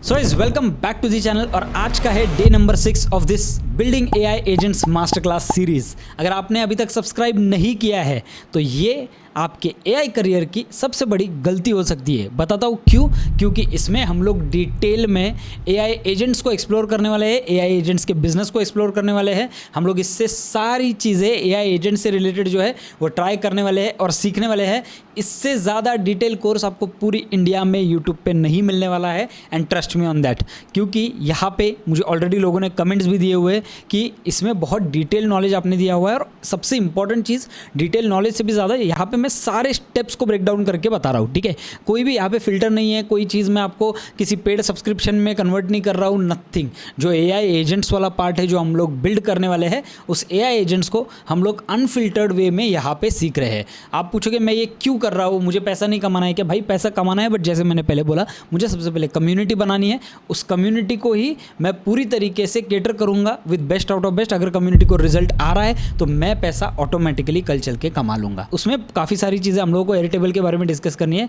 So is welcome back to the channel और आज का है day number 6 of this building AI agents master class series. अगर आपने अभी तक सब्सक्राइब नहीं किया है तो ये आपके एआई करियर की सबसे बड़ी गलती हो सकती है। बताता हूँ क्यों। क्योंकि इसमें हम लोग डिटेल में एआई एजेंट्स को एक्सप्लोर करने वाले हैं, एआई एजेंट्स के बिजनेस को एक्सप्लोर करने वाले हैं। हम लोग इससे सारी चीज़ें एआई एजेंट से रिलेटेड जो है वो ट्राई करने वाले हैं और सीखने वाले हैं। इससे ज़्यादा डिटेल कोर्स आपको पूरी इंडिया में यूट्यूब पे नहीं मिलने वाला है and trust me on that. क्योंकि यहाँ पे मुझे ऑलरेडी लोगों ने कमेंट्स भी दिए हुए हैं कि इसमें बहुत डिटेल नॉलेज आपने दिया हुआ है और सबसे इंपॉर्टेंट चीज़ डिटेल नॉलेज से भी ज़्यादा यहाँ पे मैं सारे स्टेप्स को ब्रेक डाउन करके बता रहा हूँ। ठीक है, कोई भी यहाँ पे फिल्टर नहीं है, कोई चीज़ मैं आपको किसी पेड सब्सक्रिप्शन में कन्वर्ट नहीं कर रहा हूँ, नथिंग। जो एआई एजेंट्स वाला पार्ट है जो हम लोग बिल्ड करने वाले हैं, उस एआई एजेंट्स को हम लोग अनफिल्टर्ड वे में यहाँ पे सीख रहे हैं। आप पूछोगे मैं ये क्यों कर रहा हूँ, मुझे पैसा नहीं कमाना है क्या? भाई पैसा कमाना है, बट जैसे मैंने पहले बोला मुझे सबसे पहले कम्युनिटी बनानी है। उस कम्युनिटी को ही मैं पूरी तरीके से केटर करूँगा with best out of best. अगर कम्युनिटी को रिजल्ट आ रहा है तो मैं पैसा ऑटोमेटिकली कल चल के कमा लूँगा। उसमें काफ़ी सारी चीज़ें हम लोगों को एयरटेबल के बारे में डिस्कस करनी है।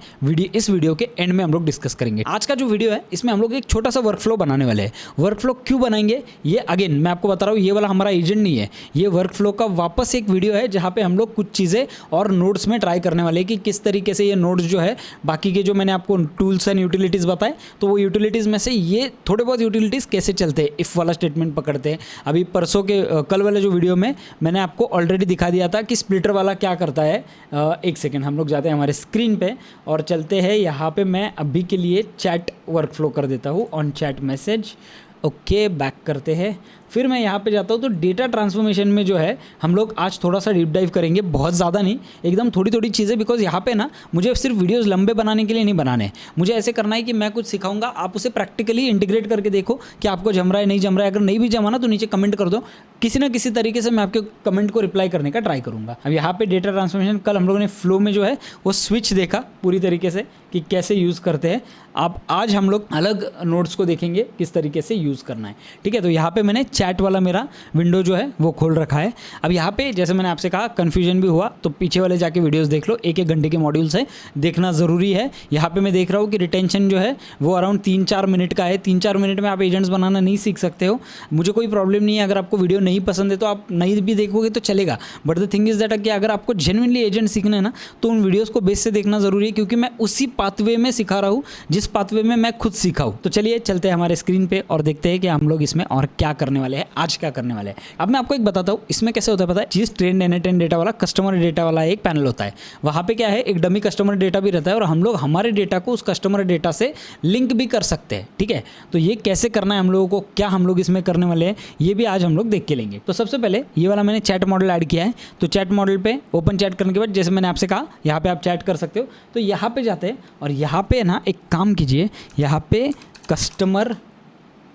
इस वीडियो के एंड में हम लोग डिस्कस करेंगे। आज का जो वीडियो है इसमें हम लोग एक छोटा सा वर्कफ्लो बनाने वाले हैं। वर्कफ्लो क्यों बनाएंगे ये अगेन मैं आपको बता रहा हूँ, ये वाला हमारा एजेंट नहीं है, ये वर्कफ्लो का वापस एक वीडियो है जहाँ पे हम लोग कुछ चीज़ें और नोड्स में ट्राई करने वाले हैं कि किस तरीके से ये नोड्स जो है बाकी के जो मैंने आपको टूल्स एंड यूटिलिटीज़ बताए तो वो यूटिलिटीज़ में से ये थोड़े बहुत यूटिलिटीज़ कैसे चलते हैं, इफ़ वाला स्टेटमेंट पकड़ते हैं। अभी परसों के कल वाले जो वीडियो में मैंने आपको ऑलरेडी दिखा दिया था कि स्प्लिटर वाला क्या करता है। एक सेकेंड, हम लोग जाते हैं हमारे स्क्रीन पे और चलते हैं यहाँ पे। मैं अभी के लिए चैट वर्कफ्लो कर देता हूँ, on chat message. Okay, back करते हैं। फिर मैं यहाँ पे जाता हूँ तो डेटा ट्रांसफॉर्मेशन में जो है हम लोग आज थोड़ा सा डीप डाइव करेंगे, बहुत ज़्यादा नहीं, एकदम थोड़ी थोड़ी चीज़ें। बिकॉज यहाँ पे ना मुझे सिर्फ वीडियोस लंबे बनाने के लिए नहीं बनाने, मुझे ऐसे करना है कि मैं कुछ सिखाऊंगा, आप उसे प्रैक्टिकली इंटीग्रेट करके देखो कि आपको जम रहा है नहीं जम रहा है। अगर नहीं भी जमा ना तो नीचे कमेंट कर दो, किसी ना किसी तरीके से मैं आपके कमेंट को रिप्लाई करने का ट्राई करूँगा। अब यहाँ पे डेटा ट्रांसफॉर्मेशन कल हम लोगों ने फ्लो में जो है वो स्विच देखा पूरी तरीके से कि कैसे यूज़ करते हैं। अब आज हम लोग अलग नोट्स को देखेंगे किस तरीके से यूज़ करना है। ठीक है, तो यहाँ पे मैंने चैट वाला मेरा विंडो जो है वो खोल रखा है। अब यहाँ पे जैसे मैंने आपसे कहा कन्फ्यूजन भी हुआ तो पीछे वाले जाके वीडियोस देख लो, एक घंटे के मॉड्यूल्स है, देखना ज़रूरी है। यहाँ पे मैं देख रहा हूँ कि रिटेंशन जो है वो अराउंड 3-4 मिनट का है। 3-4 मिनट में आप एजेंट्स बनाना नहीं सीख सकते हो। मुझे कोई प्रॉब्लम नहीं है, अगर आपको वीडियो नहीं पसंद है तो आप नहीं भी देखोगे तो चलेगा। But the thing is that कि अगर आपको जेन्युइनली एजेंट सीखना है ना तो उन वीडियोज़ को बेस से देखना ज़रूरी है, क्योंकि मैं उसी पाथवे में सिखा रहा हूँ जिस पाथवे में मैं खुद सीखा हूँ। तो चलिए चलते हैं हमारे स्क्रीन पे और देखते हैं कि हम लोग इसमें और क्या करने वाले हैं, आज क्या करने वाले हैं। अब मैं आपको एक बताता हूँ इसमें कैसे होता है। पता है, चीज़ ट्रेंड एन डेटा वाला कस्टमर डेटा वाला एक पैनल होता है। वहाँ पे क्या है, एक डमी कस्टमर डेटा भी रहता है और हम लोग हमारे डेटा को उस कस्टमर डेटा से लिंक भी कर सकते हैं। ठीक है, तो ये कैसे करना है हम लोगों को, क्या हम लोग इसमें करने वाले हैं, ये भी आज हम लोग देख के लेंगे। तो सबसे पहले ये वाला मैंने चैट मॉडल ऐड किया है। तो चैट मॉडल पे ओपन चैट करने के बाद जैसे मैंने आपसे कहा यहाँ पे आप चैट कर सकते हो। तो यहाँ पे जाते हैं और यहाँ पे ना एक काम कीजिए, यहाँ पे customer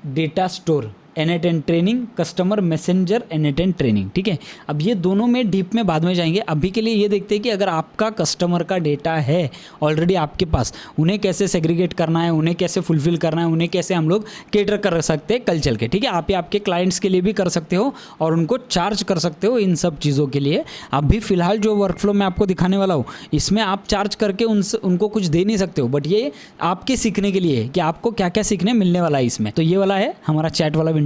data store N8N training, customer messenger N8N training. ठीक है, अब ये दोनों में डीप में बाद में जाएंगे। अभी के लिए ये देखते हैं कि अगर आपका कस्टमर का डेटा है ऑलरेडी आपके पास, उन्हें कैसे सेग्रीगेट करना है, उन्हें कैसे फुलफिल करना है, उन्हें कैसे हम लोग केटर कर सकते हैं कल चल के। ठीक है, आप आपके क्लाइंट्स के लिए भी कर सकते हो और उनको चार्ज कर सकते हो इन सब चीज़ों के लिए। अभी फिलहाल जो वर्कफ्लो मैं आपको दिखाने वाला हूँ इसमें आप चार्ज करके उनको कुछ दे नहीं सकते हो, बट ये आपके सीखने के लिए है कि आपको क्या क्या सीखने मिलने वाला है इसमें। तो ये वाला है हमारा चैट वाला विंडो।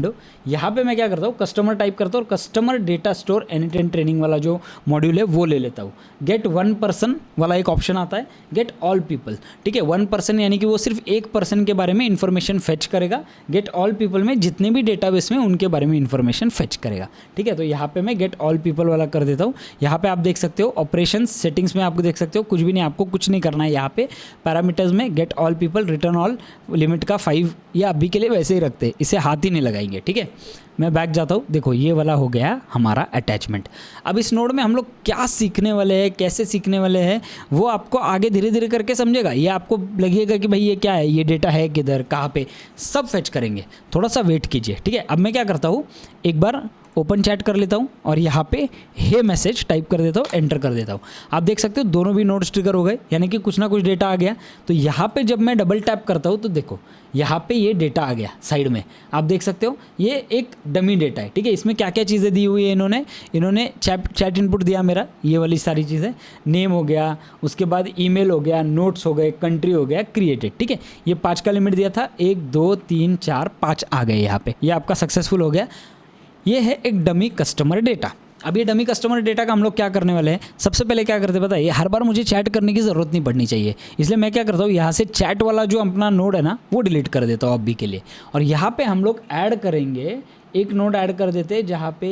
यहाँ पे मैं क्या करता हूँ, कस्टमर टाइप करता हूँ और customer data store N8N training वाला जो मॉड्यूल है वो ले लेता हूँ। गेट 1 पर्सन वाला एक ऑप्शन आता है, गेट ऑल पीपल। ठीक है, 1 पर्सन यानी कि वो सिर्फ एक पर्सन के बारे में इंफॉर्मेशन फेच करेगा। गेट ऑल पीपल में जितने भी डेटाबेस में उनके बारे में इंफॉर्मेशन फेच करेगा। ठीक है, तो यहाँ पे मैं गेट ऑल पीपल वाला कर देता हूँ। यहाँ पे आप देख सकते हो ऑपरेशंस सेटिंग्स में आपको देख सकते हो कुछ भी नहीं, आपको कुछ नहीं करना है। यहाँ पे पैरामीटर्स में get all people, return all, limit का 5 या अभी के लिए वैसे ही रखते हैं, इसे हाथ ही नहीं लगाएंगे। ठीक है, मैं बैक जाता हूँ। देखो ये वाला हो गया हमारा अटैचमेंट। अब इस नोड में हम लोग क्या सीखने वाले हैं, कैसे सीखने वाले हैं, वो आपको आगे धीरे धीरे करके समझेगा। ये आपको लगेगा कि भाई ये क्या है, ये डेटा है किधर, कहाँ पे, सब फेच करेंगे। थोड़ा सा वेट कीजिए। ठीक है, अब मैं क्या करता हूँ, एक बार ओपन चैट कर लेता हूँ और यहाँ पे हे मैसेज टाइप कर देता हूँ, एंटर कर देता हूँ। आप देख सकते हो दोनों भी नोड्स ट्रिगर हो गए, यानी कि कुछ ना कुछ डेटा आ गया। तो यहाँ पे जब मैं डबल टैप करता हूँ तो देखो यहाँ पे ये डेटा आ गया साइड में, आप देख सकते हो। ये एक डमी डेटा है, ठीक है। इसमें क्या क्या चीज़ें दी हुई है इन्होंने चैट इनपुट दिया मेरा, ये वाली सारी चीज़ें, नेम हो गया, उसके बाद ईमेल हो गया, नोट्स हो गए, कंट्री हो गया, क्रिएटेड, ठीक है। ये 5 का लिमिट दिया था, 1 2 3 4 5 आ गए यहाँ पे, ये आपका सक्सेसफुल हो गया। ये है एक डमी कस्टमर डेटा। अब ये डमी कस्टमर डेटा का हम लोग क्या करने वाले हैं, सबसे पहले क्या करते हैं पता है, ये हर बार मुझे चैट करने की ज़रूरत नहीं पड़नी चाहिए, इसलिए मैं क्या करता हूँ, यहाँ से चैट वाला जो अपना नोड है ना वो डिलीट कर देता हूँ अभी के लिए। और यहाँ पे हम लोग ऐड करेंगे, एक नोड ऐड कर देते हैं जहाँ पे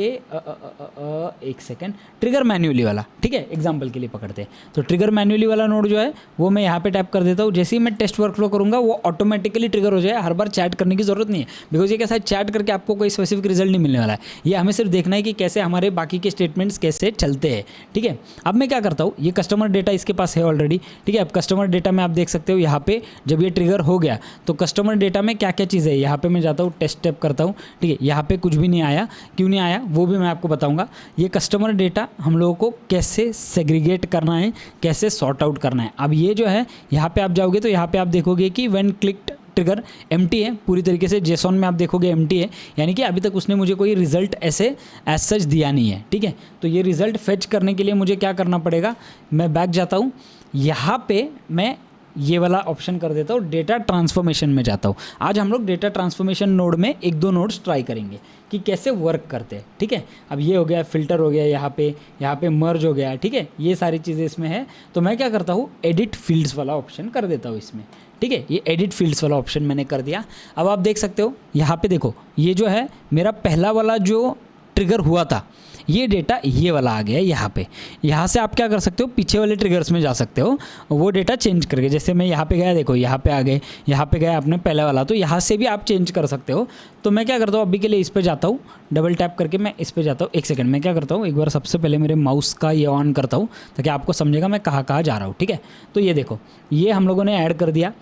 एक सेकेंड, ट्रिगर मैन्युअली वाला, ठीक है, एग्जांपल के लिए पकड़ते हैं। तो ट्रिगर मैन्युअली वाला नोड जो है वो मैं यहाँ पे टैप कर देता हूँ। जैसे ही मैं टेस्ट वर्कफ्लो करूँगा वो ऑटोमेटिकली ट्रिगर हो जाए, हर बार चैट करने की ज़रूरत नहीं है, बिकॉज ये कैसा है, चैट करके आपको कोई स्पेसिफिक रिजल्ट नहीं मिलने वाला है, ये हमें सिर्फ देखना है कि कैसे हमारे बाकी के स्टेटमेंट्स कैसे चलते हैं, ठीक है। अब मैं क्या करता हूँ, ये कस्टमर डेटा इसके पास है ऑलरेडी, ठीक है। अब कस्टमर डेटा में आप देख सकते हो यहाँ पे जब ये ट्रिगर हो गया तो कस्टमर डेटा में क्या क्या चीज़ है, यहाँ पे मैं जाता हूँ, टेस्ट टैप करता हूँ, ठीक है। यहाँ पे कुछ भी नहीं आया, क्यों नहीं आया वो भी मैं आपको बताऊंगा। ये कस्टमर डेटा हम लोगों को कैसे सेग्रीगेट करना है, कैसे सॉर्ट आउट करना है। अब ये जो है यहाँ पे आप जाओगे तो यहाँ पे आप देखोगे कि व्हेन क्लिक्ड ट्रिगर एम्प्टी है, पूरी तरीके से जेसॉन में आप देखोगे एम्प्टी है, यानी कि अभी तक उसने मुझे कोई रिजल्ट ऐसे एज सच दिया नहीं है, ठीक है। तो ये रिजल्ट फेच करने के लिए मुझे क्या करना पड़ेगा, मैं बैक जाता हूँ, यहाँ पे मैं ये वाला ऑप्शन कर देता हूँ, डेटा ट्रांसफॉर्मेशन में जाता हूँ। आज हम लोग डेटा ट्रांसफॉर्मेशन नोड में 1-2 नोड्स ट्राई करेंगे कि कैसे वर्क करते हैं, ठीक है। अब ये हो गया, फिल्टर हो गया, यहाँ पे मर्ज हो गया, ठीक है, ये सारी चीज़ें इसमें है। तो मैं क्या करता हूँ, एडिट फील्ड्स वाला ऑप्शन कर देता हूँ इसमें, ठीक है। ये एडिट फील्ड्स वाला ऑप्शन मैंने कर दिया। अब आप देख सकते हो यहाँ पे देखो, ये जो है मेरा पहला वाला जो ट्रिगर हुआ था, ये डेटा ये वाला आ गया यहाँ पे। यहाँ से आप क्या कर सकते हो, पीछे वाले ट्रिगर्स में जा सकते हो, वो डेटा चेंज करके, जैसे मैं यहाँ पे गया, देखो यहाँ पे आ गए, यहाँ पे गया अपने पहले वाला, तो यहाँ से भी आप चेंज कर सकते हो। तो मैं क्या करता हूँ, अभी के लिए इस पे जाता हूँ, डबल टैप करके मैं इस पे जाता हूँ। एक सेकंड, मैं क्या करता हूँ, एक बार सबसे पहले मेरे माउस का ये ऑन करता हूँ ताकि आपको समझेगा मैं कहाँ कहाँ जा रहा हूँ, ठीक है। तो ये देखो, ये हम लोगों ने ऐड कर दिया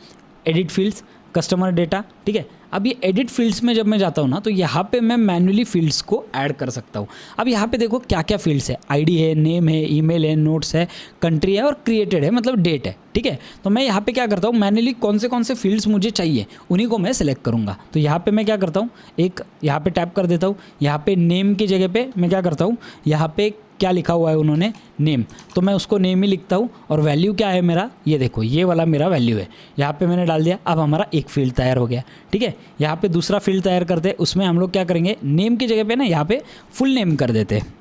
एडिट फील्ड्स, कस्टमर डेटा, ठीक है। अब ये एडिट फील्ड्स में जब मैं जाता हूँ ना तो यहाँ पे मैं मैन्युअली फील्ड्स को ऐड कर सकता हूँ। अब यहाँ पे देखो क्या क्या फील्ड्स है, आईडी है, नेम है, ईमेल है, नोट्स है, कंट्री है और क्रिएटेड है, मतलब डेट है, ठीक है। तो मैं यहाँ पे क्या करता हूँ, मैन्युअली कौन से फील्ड्स मुझे चाहिए उन्हीं को मैं सेलेक्ट करूँगा। तो यहाँ पे मैं क्या करता हूँ, एक यहाँ पे टैप कर देता हूँ, यहाँ पे नेम की जगह पे मैं क्या करता हूँ, यहाँ पे क्या लिखा हुआ है उन्होंने, नेम, तो मैं उसको नेम ही लिखता हूँ। और वैल्यू क्या है मेरा, ये देखो ये वाला मेरा वैल्यू है, यहाँ पे मैंने डाल दिया। अब हमारा एक फील्ड तैयार हो गया, ठीक है। यहाँ पे दूसरा फील्ड तैयार करते हैं, उसमें हम लोग क्या करेंगे, नेम की जगह पे ना यहाँ पे फुल नेम कर देते हैं,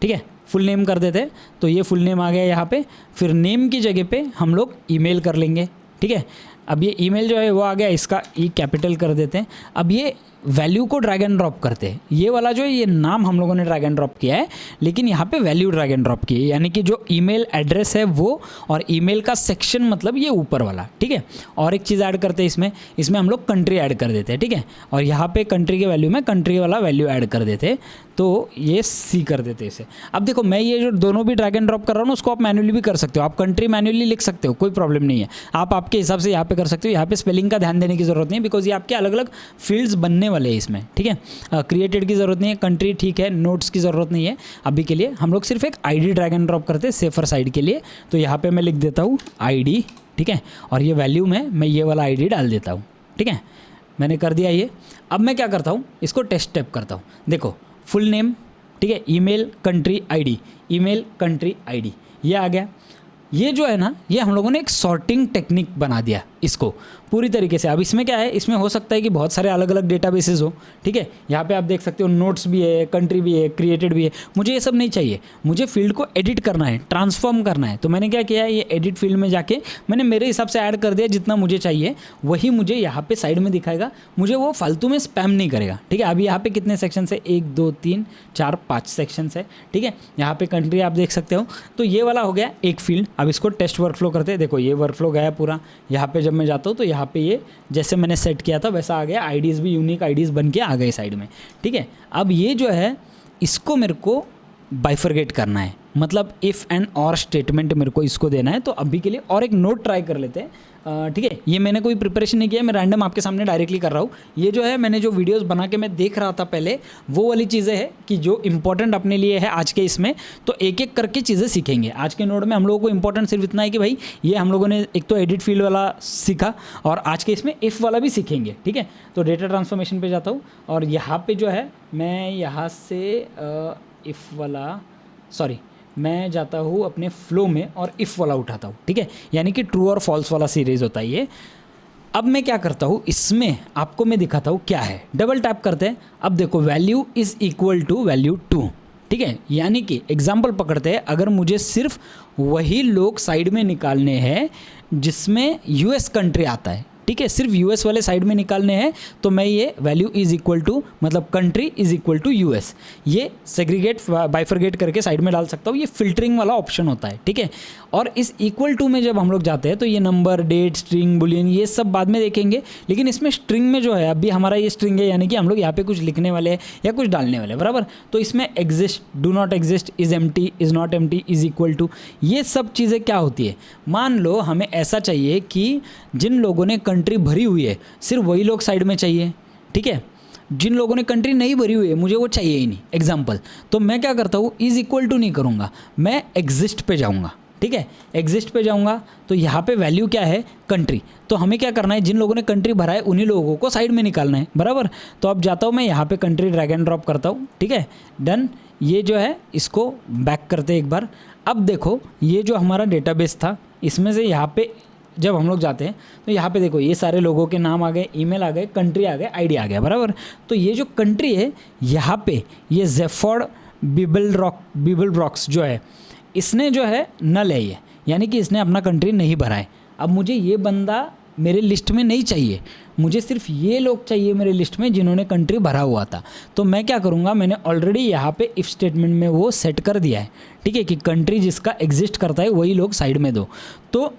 ठीक है, फुल नेम कर देते हैं। तो ये फुल नेम आ गया यहाँ पे। फिर नेम की जगह पे हम लोग ईमेल कर लेंगे, ठीक है। अब ये ईमेल जो है वो आ गया, इसका ई कैपिटल कर देते हैं। अब ये वैल्यू को ड्रैग एंड ड्रॉप करते हैं, ये वाला जो है ये नाम हम लोगों ने ड्रैग एंड ड्रॉप किया है, लेकिन यहाँ पे वैल्यू ड्रैग एंड ड्रॉप की है, यानी कि जो ईमेल एड्रेस है वो, और ईमेल का सेक्शन मतलब ये ऊपर वाला, ठीक है। और एक चीज़ ऐड करते हैं इसमें हम लोग कंट्री ऐड कर देते हैं, ठीक है। और यहाँ पे कंट्री के वैल्यू में कंट्री वाला वैल्यू ऐड कर देते हैं, तो ये सी कर देते हैं इसे। अब देखो मैं ये जो दोनों भी ड्रैग एंड ड्रॉप कर रहा हूँ ना, उसको आप मैन्युअली भी कर सकते हो, आप कंट्री मैन्युअली लिख सकते हो, कोई प्रॉब्लम नहीं है, आप आपके हिसाब से यहाँ पे कर सकते हो। यहाँ पे स्पेलिंग का ध्यान देने की ज़रूरत नहीं है, बिकॉज ये आपके अलग अलग फील्ड्स बनने वाले हैं इसमें, ठीक है। क्रिएटेड की ज़रूरत नहीं है, कंट्री ठीक है, नोट्स की ज़रूरत नहीं है अभी के लिए। हम लोग सिर्फ एक आईडी ड्रैग एंड ड्रॉप करते हैं सेफर साइड के लिए। तो यहाँ पे मैं लिख देता हूँ आईडी, ठीक है, और ये वैल्यू में मैं ये वाला आईडी डाल देता हूँ, ठीक है। मैंने कर दिया ये। अब मैं क्या करता हूँ, इसको टेस्ट टैप करता हूँ, देखो फुल नेम, ठीक है, email country ID, email country ID, ये आ गया। ये जो है ना, ये हम लोगों ने एक सॉर्टिंग टेक्निक बना दिया इसको पूरी तरीके से। अब इसमें क्या है, इसमें हो सकता है कि बहुत सारे अलग अलग डेटाबेसेस हो, ठीक है। यहाँ पे आप देख सकते हो नोट्स भी है, कंट्री भी है, क्रिएटेड भी है। मुझे ये सब नहीं चाहिए, मुझे फील्ड को एडिट करना है, ट्रांसफॉर्म करना है। तो मैंने क्या किया है, ये एडिट फील्ड में जाके मैंने मेरे हिसाब से ऐड कर दिया, जितना मुझे चाहिए वही मुझे यहाँ पे साइड में दिखाएगा, मुझे वो फालतू में स्पैम नहीं करेगा, ठीक है। अभी यहाँ पे कितने सेक्शंस है, 1 2 3 4 5 सेक्शंस है, ठीक है। यहाँ पे कंट्री आप देख सकते हो। तो ये वाला हो गया एक फील्ड। अब इसको टेस्ट वर्कफ्लो करते हैं, देखो ये वर्कफ्लो गया पूरा। यहाँ पे जब मैं जाता हूँ तो यहाँ पे ये जैसे मैंने सेट किया था वैसा आ गया, आईडीज़ भी यूनिक आईडीज़ बन के आ गए साइड में, ठीक है। अब ये जो है इसको मेरे को बाइफरगेट करना है, मतलब इफ़ एंड और स्टेटमेंट मेरे को इसको देना है। तो अभी के लिए और एक नोट ट्राई कर लेते हैं, ठीक है। ये मैंने कोई प्रिपरेशन नहीं किया, मैं रैंडम आपके सामने डायरेक्टली कर रहा हूँ। ये जो है मैंने जो वीडियोस बना के मैं देख रहा था पहले, वो वाली चीज़ें हैं कि जो इंपॉर्टेंट अपने लिए है आज के इसमें, तो एक एक करके चीज़ें सीखेंगे। आज के नोट में हम लोगों को इंपॉर्टेंट सिर्फ इतना है कि भाई ये हम लोगों ने एक तो एडिट फील्ड वाला सीखा और आज के इसमें इफ़ वाला भी सीखेंगे, ठीक है। तो डेटा ट्रांसफॉर्मेशन पे जाता हूँ और यहाँ पे जो है मैं यहाँ से इफ़ वाला मैं जाता हूँ अपने फ्लो में और इफ़ वाला उठाता हूँ, ठीक है। यानी कि ट्रू और फॉल्स वाला सीरीज़ होता है ये। अब मैं क्या करता हूँ, इसमें आपको मैं दिखाता हूँ क्या है। डबल टैप करते हैं, अब देखो value is equal to value 2, ठीक है। यानी कि एग्जाम्पल पकड़ते हैं, अगर मुझे सिर्फ वही लोग साइड में निकालने हैं जिसमें यूएस कंट्री आता है, ठीक है, सिर्फ यूएस वाले साइड में निकालने हैं, तो मैं ये वैल्यू इज इक्वल टू मतलब country is equal to US, ये सेग्रीगेट बाइफरगेट करके साइड में डाल सकता हूँ। ये फिल्टरिंग वाला ऑप्शन होता है, ठीक है। और इस इक्वल टू में जब हम लोग जाते हैं तो ये नंबर, डेट, स्ट्रिंग, बुलियन ये सब बाद में देखेंगे, लेकिन इसमें स्ट्रिंग में जो है अभी हमारा ये स्ट्रिंग है, यानी कि हम लोग यहाँ पे कुछ लिखने वाले हैं या कुछ डालने वाले हैं, बराबर। तो इसमें exist, do not exist, is empty, is not empty, is equal to, ये सब चीज़ें क्या होती है। मान लो हमें ऐसा चाहिए कि जिन लोगों ने कंट्री भरी हुई है सिर्फ वही लोग साइड में चाहिए, ठीक है। जिन लोगों ने कंट्री नहीं भरी हुई है मुझे वो चाहिए ही नहीं, एग्जाम्पल। तो मैं क्या करता हूँ, इज इक्वल टू नहीं करूँगा, मैं एग्जिस्ट पे जाऊँगा, ठीक है। एग्जिस्ट पे जाऊँगा तो यहाँ पे वैल्यू क्या है, कंट्री। तो हमें क्या करना है, जिन लोगों ने कंट्री भरा है उन्हीं लोगों को साइड में निकालना है, बराबर। तो अब जाता हूँ मैं यहाँ पे कंट्री ड्रैग एंड ड्रॉप करता हूँ, ठीक है, डन। ये जो है इसको बैक करते एक बार। अब देखो ये जो हमारा डेटाबेस था इसमें से यहाँ पे जब हम लोग जाते हैं तो यहाँ पे देखो ये सारे लोगों के नाम आ गए, ईमेल आ गए, कंट्री आ गए, आईडी आ गया, बराबर। तो ये जो कंट्री है यहाँ पे ये जेफॉर्ड बीबलब्रॉक्स जो है इसने जो है नल है ये, यानी कि इसने अपना कंट्री नहीं भरा है। अब मुझे ये बंदा मेरे लिस्ट में नहीं चाहिए, मुझे सिर्फ ये लोग चाहिए मेरे लिस्ट में जिन्होंने कंट्री भरा हुआ था। तो मैं क्या करूँगा, मैंने ऑलरेडी यहाँ पे इफ़ स्टेटमेंट में वो सेट कर दिया है, ठीक है, कि कंट्री जिसका एग्जिस्ट करता है वही लोग साइड में दो। तो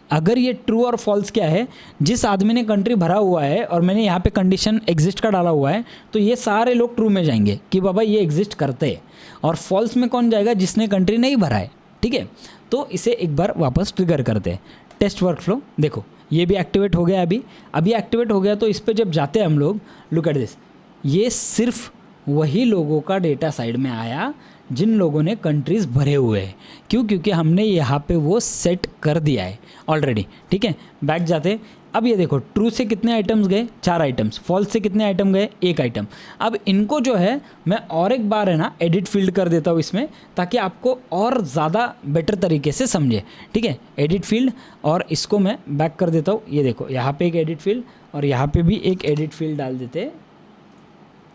अगर ये ट्रू और फॉल्स क्या है, जिस आदमी ने कंट्री भरा हुआ है और मैंने यहाँ पे कंडीशन एग्जिस्ट का डाला हुआ है, तो ये सारे लोग ट्रू में जाएंगे कि बाबा ये एग्जिस्ट करते हैं। और फॉल्स में कौन जाएगा, जिसने कंट्री नहीं भरा है, ठीक है। तो इसे एक बार वापस ट्रिगर करते हैं। टेस्ट वर्कफ्लो देखो ये भी एक्टिवेट हो गया, अभी एक्टिवेट हो गया। तो इस पर जब जाते हैं हम लोग, लुक एट दिस, ये सिर्फ वही लोगों का डेटा साइड में आया जिन लोगों ने कंट्रीज़ भरे हुए हैं। क्यों, क्योंकि हमने यहाँ पे वो सेट कर दिया है ऑलरेडी, ठीक है। बैक जाते, अब ये देखो ट्रू से कितने आइटम्स गए, 4 आइटम्स, फॉल्स से कितने आइटम गए, 1 आइटम। अब इनको जो है मैं और एक बार है ना एडिट फील्ड कर देता हूँ इसमें, ताकि आपको और ज़्यादा बेटर तरीके से समझे, ठीक है। एडिट फील्ड और इसको मैं बैक कर देता हूँ। ये देखो यहाँ पे एक एडिट फील्ड और यहाँ पे भी एक एडिट फील्ड डाल देते हैं,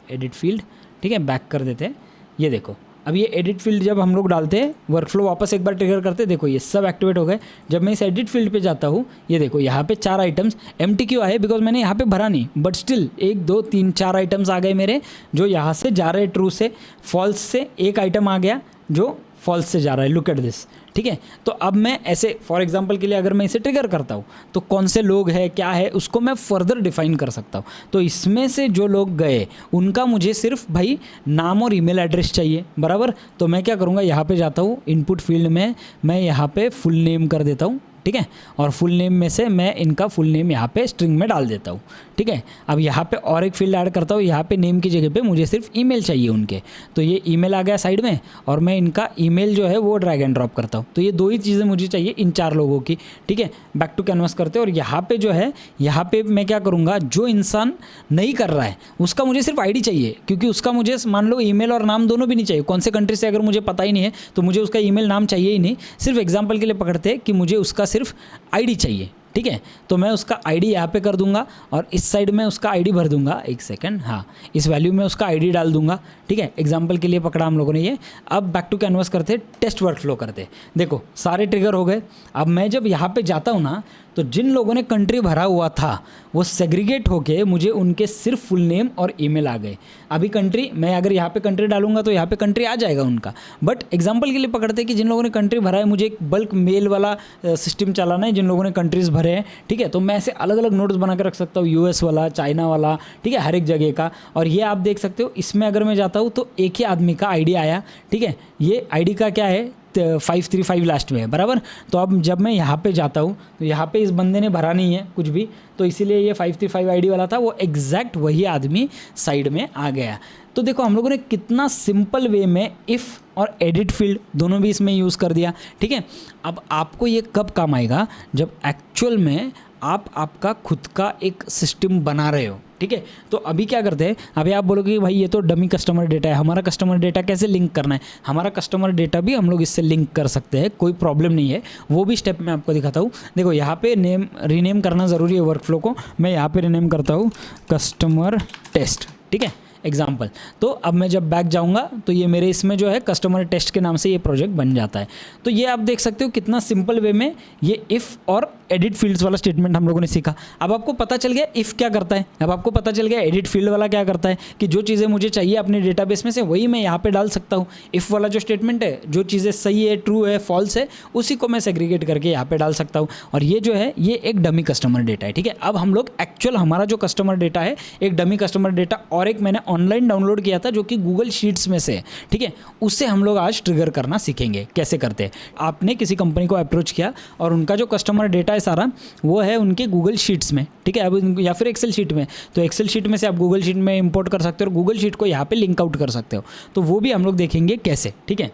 एडिट फील्ड, ठीक है, बैक कर देते हैं। ये देखो अब ये एडिट फील्ड जब हम लोग डालते हैं, वर्कफ्लो वापस एक बार ट्रिगर करते हैं, देखो ये सब एक्टिवेट हो गए। जब मैं इस एडिट फील्ड पे जाता हूँ, ये देखो यहाँ पे 4 आइटम्स एम्प्टी क्यों आए, बिकॉज मैंने यहाँ पे भरा नहीं, बट स्टिल 1 2 3 4 आइटम्स आ गए मेरे जो यहाँ से जा रहे ट्रू से। फॉल्स से 1 आइटम आ गया जो फॉल्स से जा रहा है, लुक एट दिस, ठीक है। तो अब मैं ऐसे फॉर एग्जांपल के लिए अगर मैं इसे ट्रिगर करता हूँ तो कौन से लोग हैं क्या है उसको मैं फर्दर डिफाइन कर सकता हूँ। तो इसमें से जो लोग गए उनका मुझे सिर्फ भाई नाम और ईमेल एड्रेस चाहिए, बराबर। तो मैं क्या करूँगा, यहाँ पे जाता हूँ इनपुट फील्ड में, मैं यहाँ पे फुल नेम कर देता हूँ, ठीक है। और फुल नेम में से मैं इनका फुल नेम यहाँ पे स्ट्रिंग में डाल देता हूँ, ठीक है। अब यहाँ पे और एक फील्ड ऐड करता हूँ, यहाँ पे नेम की जगह पे मुझे सिर्फ ईमेल चाहिए उनके, तो ये ईमेल आ गया साइड में और मैं इनका ईमेल जो है वो ड्रैग एंड ड्रॉप करता हूँ। तो ये 2 ही चीज़ें मुझे चाहिए इन 4 लोगों की, ठीक है। बैक टू कैनवास करते हैं और यहाँ पे जो है यहाँ पे मैं क्या करूँगा, जो इंसान नहीं कर रहा है उसका मुझे सिर्फ आईडी चाहिए, क्योंकि उसका मुझे मान लो ईमेल और नाम दोनों भी नहीं चाहिए। कौन से कंट्री से अगर मुझे पता ही नहीं है तो मुझे उसका ईमेल नाम चाहिए ही नहीं। सिर्फ एग्जाम्पल के लिए पकड़ते हैं कि मुझे उसका सिर्फ आईडी चाहिए, ठीक है। तो मैं उसका आईडी यहाँ पे कर दूंगा और इस साइड में उसका आईडी भर दूंगा, एक सेकंड, हाँ, इस वैल्यू में उसका आईडी डाल दूंगा, ठीक है। एग्जांपल के लिए पकड़ा हम लोगों ने ये। अब बैक टू कैनवास करते, टेस्ट वर्कफ्लो करते, देखो सारे ट्रिगर हो गए। अब मैं जब यहाँ पे जाता हूँ ना, तो जिन लोगों ने कंट्री भरा हुआ था वो सेग्रीगेट होके मुझे उनके सिर्फ फुल नेम और ईमेल आ गए। अभी कंट्री मैं अगर यहाँ पे कंट्री डालूंगा तो यहाँ पे कंट्री आ जाएगा उनका, बट एग्जांपल के लिए पकड़ते हैं कि जिन लोगों ने कंट्री भरा है, मुझे एक बल्क मेल वाला सिस्टम चलाना है जिन लोगों ने कंट्रीज़ भरे हैं, ठीक है। तो मैं ऐसे अलग अलग नोट्स बना के रख सकता हूँ, यूएस वाला, चाइना वाला, ठीक है, हर एक जगह का। और ये आप देख सकते हो इसमें अगर मैं जाता हूँ तो एक ही आदमी का आईडी आया, ठीक है। ये आईडी का क्या है, 535 लास्ट में है, बराबर। तो अब जब मैं यहाँ पे जाता हूँ तो यहाँ पे इस बंदे ने भरा नहीं है कुछ भी, तो इसीलिए ये 535 आईडी वाला था वो एग्जैक्ट वही आदमी साइड में आ गया। तो देखो हम लोगों ने कितना सिंपल वे में इफ़ और एडिट फील्ड दोनों भी इसमें यूज़ कर दिया, ठीक है। अब आपको ये कब काम आएगा, जब एक्चुअल में आप आपका खुद का एक सिस्टम बना रहे हो, ठीक है। तो अभी क्या करते हैं, अभी आप बोलोगे भाई ये तो डमी कस्टमर डेटा है, हमारा कस्टमर डेटा कैसे लिंक करना है। हमारा कस्टमर डेटा भी हम लोग इससे लिंक कर सकते हैं, कोई प्रॉब्लम नहीं है, वो भी स्टेप मैं आपको दिखाता हूँ। देखो यहाँ पे रीनेम करना ज़रूरी है वर्कफ्लो को, मैं यहाँ पे रीनेम करता हूँ कस्टमर टेस्ट, ठीक है, एग्जाम्पल। तो अब मैं जब बैक जाऊंगा तो ये मेरे इसमें जो है कस्टमर टेस्ट के नाम से ये प्रोजेक्ट बन जाता है। तो ये आप देख सकते हो कितना सिंपल वे में ये इफ़ और एडिट फील्ड्स वाला स्टेटमेंट हम लोगों ने सीखा। अब आपको पता चल गया इफ़ क्या करता है, अब आपको पता चल गया एडिट फील्ड वाला क्या करता है, कि जो चीज़ें मुझे चाहिए अपने डेटाबेस में से वही मैं यहाँ पे डाल सकता हूँ। इफ़ वाला जो स्टेटमेंट है, जो चीज़ें सही है, ट्रू है, फॉल्स है, उसी को मैं सेग्रीगेट करके यहाँ पे डाल सकता हूँ। और ये जो है ये एक डमी कस्टमर डेटा है, ठीक है। अब हम लोग एक्चुअल हमारा जो कस्टमर डेटा है, एक डमी कस्टमर डेटा और एक मैंने ऑनलाइन डाउनलोड किया था जो कि गूगल शीट्स में से है, ठीक है, उससे हम लोग आज ट्रिगर करना सीखेंगे कैसे करते हैं। आपने किसी कंपनी को अप्रोच किया और उनका जो कस्टमर डेटा है सारा वो है उनके गूगल शीट्स में, ठीक है, अब या फिर एक्सेल शीट में। तो एक्सेल शीट में से आप गूगल शीट में इंपोर्ट कर सकते हो और गूगल शीट को यहाँ पे लिंक आउट कर सकते हो। तो वो भी हम लोग देखेंगे कैसे, ठीक है।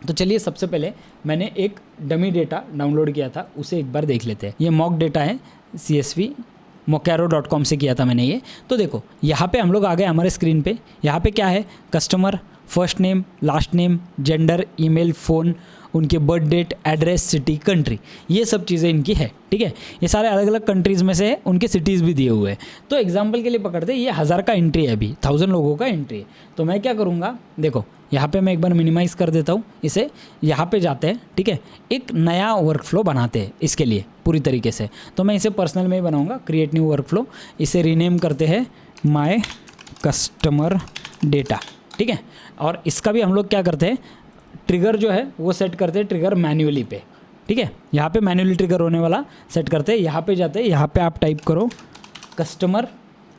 तो चलिए सबसे पहले मैंने एक डमी डेटा डाउनलोड किया था, उसे एक बार देख लेते हैं। ये मॉक डेटा है, CSV mocaro.com से किया था मैंने ये। तो देखो यहाँ पे हम लोग आ गए हमारे स्क्रीन पे। यहाँ पे क्या है, customer, first name, last name, gender, email, phone, उनके birth date, address, city, country, ये सब चीज़ें इनकी है, ठीक है। ये सारे अलग अलग कंट्रीज़ में से है, उनके सिटीज़ भी दिए हुए हैं। तो एग्जांपल के लिए पकड़ते हैं, ये 1000 का एंट्री है, अभी 1000 लोगों का एंट्री है। तो मैं क्या करूँगा, देखो यहाँ पे मैं एक बार मिनिमाइज़ कर देता हूँ इसे, यहाँ पे जाते हैं, ठीक है, एक नया वर्कफ्लो बनाते हैं इसके लिए पूरी तरीके से। तो मैं इसे पर्सनल में ही बनाऊँगा, क्रिएट न्यू वर्कफ्लो, इसे रीनेम करते हैं माय कस्टमर डेटा, ठीक है। और इसका भी हम लोग क्या करते हैं, ट्रिगर जो है वो सेट करते हैं, ट्रिगर मैन्युअली पे, ठीक है। यहाँ पे मैन्युअली ट्रिगर होने वाला सेट करते हैं। यहाँ पे जाते हैं, यहाँ पे आप टाइप करो customer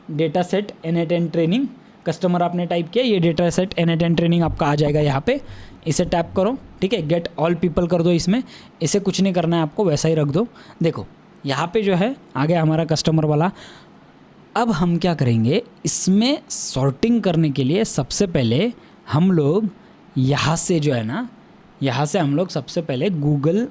data set N8N training, customer आपने टाइप किया, ये डेटा सेट N8N ट्रेनिंग आपका आ जाएगा यहाँ पे। इसे टैप करो, ठीक है, गेट ऑल पीपल कर दो इसमें, इसे कुछ नहीं करना है आपको, वैसा ही रख दो। देखो यहाँ पे जो है आ गया हमारा कस्टमर वाला। अब हम क्या करेंगे, इसमें सॉर्टिंग करने के लिए सबसे पहले हम लोग यहाँ से जो है ना, यहाँ से हम लोग सबसे पहले गूगल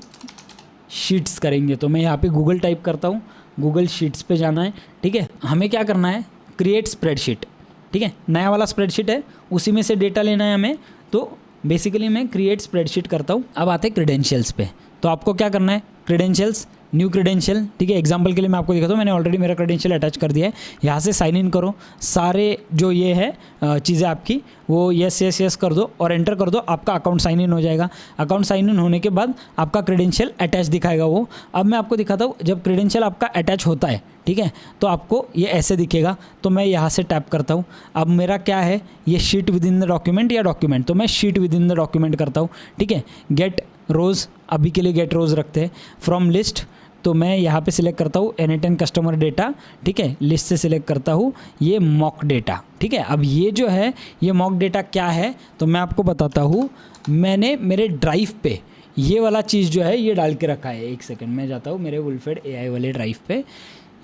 शीट्स करेंगे। तो मैं यहाँ पे गूगल टाइप करता हूँ, गूगल शीट्स पे जाना है, ठीक है। हमें क्या करना है, क्रिएट स्प्रेडशीट, ठीक है, नया वाला स्प्रेडशीट है, उसी में से डेटा लेना है हमें। तो बेसिकली मैं क्रिएट स्प्रेडशीट करता हूँ। अब आते हैं क्रेडेंशियल्स पे। तो आपको क्या करना है, क्रेडेंशियल्स, न्यू क्रेडेंशियल, ठीक है। एग्जांपल के लिए मैं आपको दिखाता हूँ, मैंने ऑलरेडी मेरा क्रेडेंशियल अटैच कर दिया है। यहाँ से साइन इन करो, सारे जो ये है चीज़ें आपकी वो यस यस यस कर दो और एंटर कर दो, आपका अकाउंट साइन इन हो जाएगा। अकाउंट साइन इन होने के बाद आपका क्रेडेंशियल अटैच दिखाएगा वो। अब मैं आपको दिखाता हूँ, जब क्रेडेंशियल आपका अटैच होता है, ठीक है, तो आपको ये ऐसे दिखेगा। तो मैं यहाँ से टैप करता हूँ। अब मेरा क्या है, ये sheet with in the document या डॉक्यूमेंट, तो मैं sheet with in the document करता हूँ, ठीक है। गेट रोज़, अभी के लिए गेट रोज़ रखते हैं। फ्रॉम लिस्ट, तो मैं यहाँ पे सिलेक्ट करता हूँ N8N कस्टमर डेटा, ठीक है, लिस्ट से सिलेक्ट करता हूँ ये मॉक डेटा, ठीक है। अब ये जो है ये मॉक डेटा क्या है, तो मैं आपको बताता हूँ। मैंने मेरे ड्राइव पे ये वाला चीज़ जो है ये डाल के रखा है। एक सेकंड, मैं जाता हूँ मेरे वुलफेड AI वाले ड्राइव पे।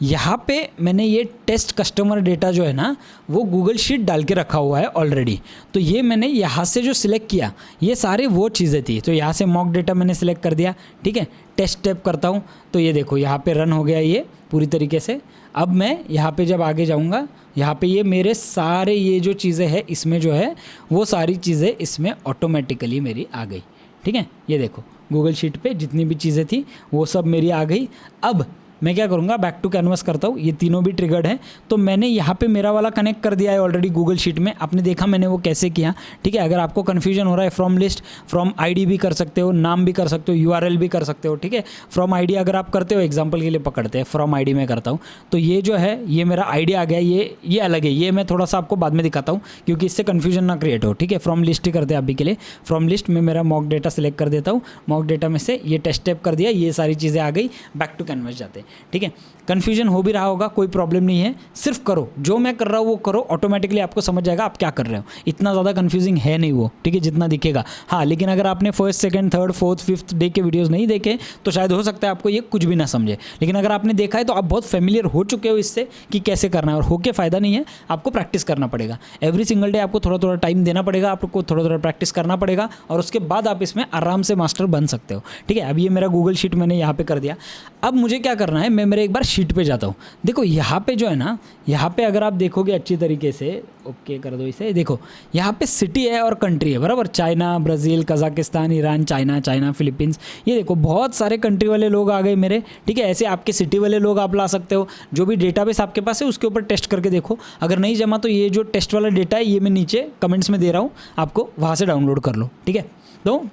यहाँ पे मैंने ये टेस्ट कस्टमर डेटा जो है ना वो गूगल शीट डाल के रखा हुआ है ऑलरेडी। तो ये मैंने यहाँ से जो सिलेक्ट किया ये सारी वो चीज़ें थी। तो यहाँ से मॉक डेटा मैंने सिलेक्ट कर दिया, ठीक है। टेस्ट टैप करता हूँ तो ये देखो यहाँ पे रन हो गया ये पूरी तरीके से। अब मैं यहाँ पे जब आगे जाऊँगा, यहाँ पे ये मेरे सारे ये जो चीज़ें हैं इसमें जो है वो सारी चीज़ें इसमें ऑटोमेटिकली मेरी आ गई, ठीक है। ये देखो गूगल शीट पे जितनी भी चीज़ें थी वो सब मेरी आ गई। अब मैं क्या करूँगा, बैक टू कैनवस करता हूँ। ये तीनों भी ट्रिगर्ड है। तो मैंने यहाँ पे मेरा वाला कनेक्ट कर दिया है ऑलरेडी गूगल शीट में। आपने देखा मैंने वो कैसे किया, ठीक है। अगर आपको कन्फ्यूजन हो रहा है, फ्रॉम लिस्ट, फ्रॉम आईडी भी कर सकते हो, नाम भी कर सकते हो, URL भी कर सकते हो, ठीक है। फ्रॉम आईडी अगर आप करते हो, एग्जाम्पल के लिए पकड़ते हैं, फ्रॉम आईडी में करता हूँ तो ये जो है ये मेरा आईडी आ गया। ये अलग है, ये मैं थोड़ा सा आपको बाद में दिखाता हूँ क्योंकि इससे कन्फ्यूजन ना क्रिएट हो, ठीक है। फ्रॉम लिस्ट ही करते हैं अभी के लिए। फ्रॉम लिस्ट में मेरा मॉक डेटा सेलेक्ट कर देता हूँ। मॉक डेटा में से ये टेस्ट टैप कर दिया, ये सारी चीज़ें आ गई। बैक टू कैनवस जाते हैं। ठीक है। कन्फ्यूजन हो भी रहा होगा, कोई प्रॉब्लम नहीं है, सिर्फ करो, जो मैं कर रहा हूँ वो करो, ऑटोमेटिकली आपको समझ जाएगा आप क्या कर रहे हो। इतना ज़्यादा कन्फ्यूजिंग है नहीं वो, ठीक है, जितना दिखेगा। हाँ, लेकिन अगर आपने first second third fourth fifth day के वीडियोस नहीं देखे तो शायद हो सकता है आपको ये कुछ भी ना समझे, लेकिन अगर आपने देखा है तो आप बहुत फेमिलियर हो चुके हो इससे कि कैसे करना है। और होके फ़ायदा नहीं है, आपको प्रैक्टिस करना पड़ेगा। एवरी सिंगल डे आपको थोड़ा थोड़ा टाइम देना पड़ेगा, आपको थोड़ा थोड़ा प्रैक्टिस करना पड़ेगा, और उसके बाद आप इसमें आराम से मास्टर बन सकते हो, ठीक है। अब ये मेरा गूगल शीट मैंने यहाँ पे कर दिया। अब मुझे क्या करना है, मैं मेरे एक बार शीट पे जाता हूँ। देखो यहाँ पे जो है ना, यहाँ पे अगर आप देखोगे अच्छी तरीके से, ओके कर दो इसे, देखो यहाँ पे सिटी है और कंट्री है, बराबर। China, Brazil, Kazakhstan, Iran, China, Philippines, ये देखो बहुत सारे कंट्री वाले लोग आ गए मेरे, ठीक है। ऐसे आपके सिटी वाले लोग आप ला सकते हो। जो भी डेटाबेस आपके पास है उसके ऊपर टेस्ट करके देखो, अगर नहीं जमा तो ये जो टेस्ट वाला डेटा है ये मैं नीचे कमेंट्स में दे रहा हूँ, आपको वहाँ से डाउनलोड कर लो, ठीक है। तो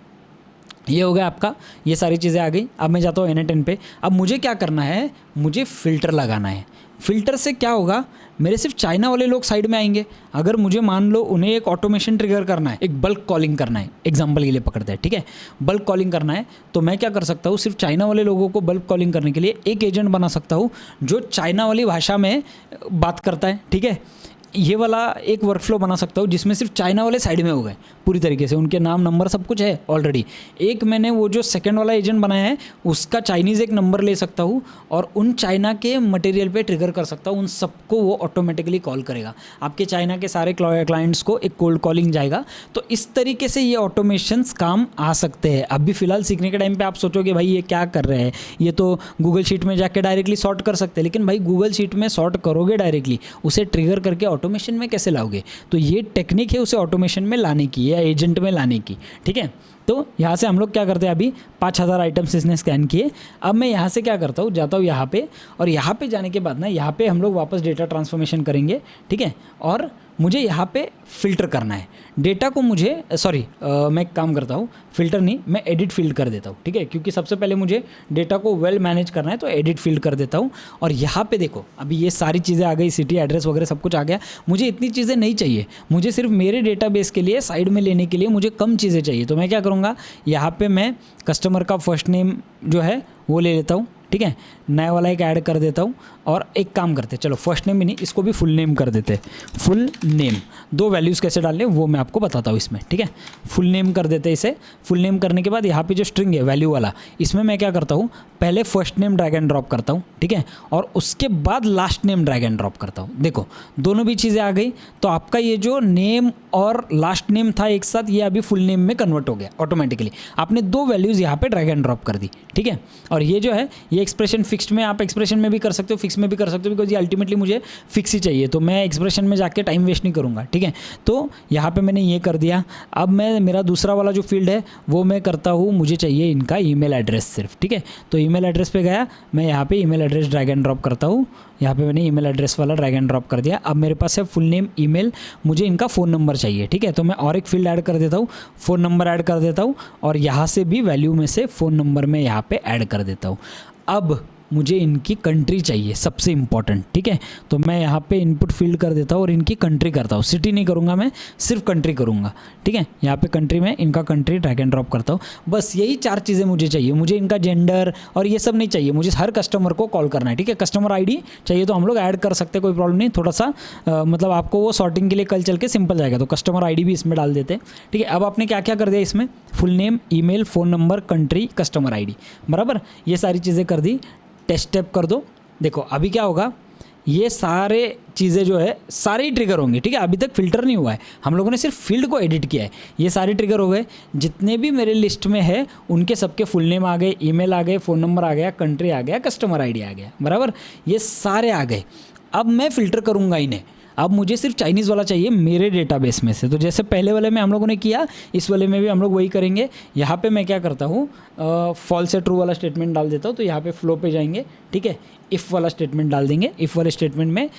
ये हो गया आपका, ये सारी चीज़ें आ गई। अब मैं जाता हूँ N10 पे। अब मुझे क्या करना है, मुझे फ़िल्टर लगाना है। फ़िल्टर से क्या होगा, मेरे सिर्फ चाइना वाले लोग साइड में आएंगे। अगर मुझे मान लो उन्हें एक ऑटोमेशन ट्रिगर करना है, एक बल्क कॉलिंग करना है, एग्जांपल के लिए पकड़ते हैं, ठीक है, बल्क कॉलिंग करना है, तो मैं क्या कर सकता हूँ, सिर्फ चाइना वाले लोगों को बल्क कॉलिंग करने के लिए एक एजेंट बना सकता हूँ जो चाइना वाली भाषा में बात करता है, ठीक है। ये वाला एक वर्कफ्लो बना सकता हूँ जिसमें सिर्फ चाइना वाले साइड में हो गए पूरी तरीके से, उनके नाम नंबर सब कुछ है ऑलरेडी। एक मैंने वो जो सेकंड वाला एजेंट बनाया है उसका चाइनीज़ एक नंबर ले सकता हूँ और उन चाइना के मटेरियल पे ट्रिगर कर सकता हूँ, उन सबको वो ऑटोमेटिकली कॉल करेगा। आपके चाइना के सारे क्लाइंट्स को एक कोल्ड कॉलिंग जाएगा। तो इस तरीके से ये ऑटोमेशंस काम आ सकते हैं। अभी फ़िलहाल सीखने के टाइम पर आप सोचोगे भाई ये क्या कर रहे हैं, ये तो गूगल शीट में जाके डायरेक्टली सॉर्ट कर सकते हैं, लेकिन भाई गूगल शीट में सॉर्ट करोगे डायरेक्टली, उसे ट्रिगर करके ऑटोमेशन में कैसे लाओगे। तो ये टेक्निक है उसे ऑटोमेशन में लाने की या एजेंट में लाने की, ठीक है। तो यहाँ से हम लोग क्या करते हैं, अभी 5000 आइटम्स इसने स्कैन किए। अब मैं यहाँ से क्या करता हूँ, जाता हूँ यहाँ पे, और यहाँ पे जाने के बाद ना यहाँ पे हम लोग वापस डेटा ट्रांसफॉर्मेशन करेंगे, ठीक है। और मुझे यहाँ पे फ़िल्टर करना है डेटा को, मुझे मैं एक काम करता हूँ, फ़िल्टर नहीं, मैं एडिट फील्ड कर देता हूँ, ठीक है, क्योंकि सबसे पहले मुझे डेटा को वेल मैनेज करना है, तो एडिट फील्ड कर देता हूँ। और यहाँ पे देखो अभी ये सारी चीज़ें आ गई, सिटी एड्रेस वगैरह सब कुछ आ गया। मुझे इतनी चीज़ें नहीं चाहिए, मुझे सिर्फ मेरे डेटाबेस के लिए साइड में लेने के लिए मुझे कम चीज़ें चाहिए। तो मैं क्या करूँगा, यहाँ पर मैं कस्टमर का फर्स्ट नेम जो है वो ले लेता हूँ, ठीक है, नया वाला एक ऐड कर देता हूँ। और एक काम करते हैं, चलो फर्स्ट नेम भी नहीं, इसको भी फुल नेम कर देते हैं। फुल नेम, 2 वैल्यूज़ कैसे डालने वो मैं आपको बताता हूँ इसमें, ठीक है। फुल नेम कर देते हैं इसे। फुल नेम करने के बाद यहाँ पे जो स्ट्रिंग है वैल्यू वाला, इसमें मैं क्या करता हूँ, पहले first name drag and drop करता हूँ, ठीक है, और उसके बाद last name drag and drop करता हूँ। देखो दोनों भी चीज़ें आ गई। तो आपका ये जो नेम और लास्ट नेम था एक साथ, ये अभी फुल नेम में कन्वर्ट हो गया ऑटोमेटिकली। आपने 2 वैल्यूज़ यहाँ पे ड्रैग एंड ड्रॉप कर दी, ठीक है। और ये जो है ये एक्सप्रेशन फिक्स्ड में, आप एक्सप्रेशन में भी कर सकते हो, फिक्स में भी कर सकते हो, बिकॉज ये अल्टीमेटली मुझे फिक्स ही चाहिए, तो मैं एक्सप्रेशन में जाके टाइम वेस्ट नहीं करूँगा, ठीक है। तो यहाँ पे मैंने ये कर दिया। अब मैं मेरा दूसरा वाला जो फील्ड है वो मैं करता हूँ, मुझे चाहिए इनका ईमेल एड्रेस सिर्फ, ठीक है। तो ईमेल एड्रेस पे गया, मैं यहाँ पे email address drag and drop करता हूँ। यहाँ पे मैंने ईमेल एड्रेस वाला ड्रैग एंड ड्रॉप कर दिया। अब मेरे पास है फुल नेम, ईमेल, मुझे इनका फ़ोन नंबर चाहिए, ठीक है। तो मैं और एक फील्ड ऐड कर देता हूँ, फ़ोन नंबर ऐड कर देता हूँ, और यहाँ से भी वैल्यू में से फ़ोन नंबर में यहाँ पे ऐड कर देता हूँ। अब मुझे इनकी कंट्री चाहिए, सबसे इंपॉर्टेंट, ठीक है। तो मैं यहाँ पे इनपुट फील्ड कर देता हूँ और इनकी कंट्री करता हूँ। सिटी नहीं करूँगा मैं, सिर्फ कंट्री करूँगा, ठीक है। यहाँ पे कंट्री में इनका कंट्री ड्रैग एंड ड्रॉप करता हूँ। बस यही 4 चीज़ें मुझे चाहिए। मुझे इनका जेंडर और ये सब नहीं चाहिए, मुझे हर कस्टमर को कॉल करना है, ठीक है। कस्टमर ID चाहिए तो हम लोग ऐड कर सकते हैं, कोई प्रॉब्लम नहीं। थोड़ा सा मतलब आपको वो सॉर्टिंग के लिए कल चल के सिंपल जाएगा, तो कस्टमर ID भी इसमें डाल देते हैं, ठीक है। अब आपने क्या क्या कर दिया इसमें, full name, email, phone number, country, customer ID, बराबर, ये सारी चीज़ें कर दी। टेस्ट स्टेप कर दो। देखो अभी क्या होगा, ये सारे चीज़ें जो है सारे ही ट्रिगर होंगे, ठीक है। अभी तक फ़िल्टर नहीं हुआ है, हम लोगों ने सिर्फ फील्ड को एडिट किया है। ये सारे ट्रिगर हो गए, जितने भी मेरे लिस्ट में है उनके सबके फुल नेम आ गए, ईमेल आ गए, फ़ोन नंबर आ गया, कंट्री आ गया, कस्टमर ID आ गया, बराबर, ये सारे आ गए। अब मैं फ़िल्टर करूँगा इन्हें। अब मुझे सिर्फ चाइनीज़ वाला चाहिए मेरे डेटाबेस में से। तो जैसे पहले वाले में हम लोगों ने किया, इस वाले में भी हम लोग वही करेंगे। यहाँ पे मैं क्या करता हूँ, फॉल्स या ट्रू वाला स्टेटमेंट डाल देता हूँ। तो यहाँ पे फ्लो पे जाएंगे, ठीक है, इफ़ वाला स्टेटमेंट डाल देंगे। इफ़ वाले स्टेटमेंट में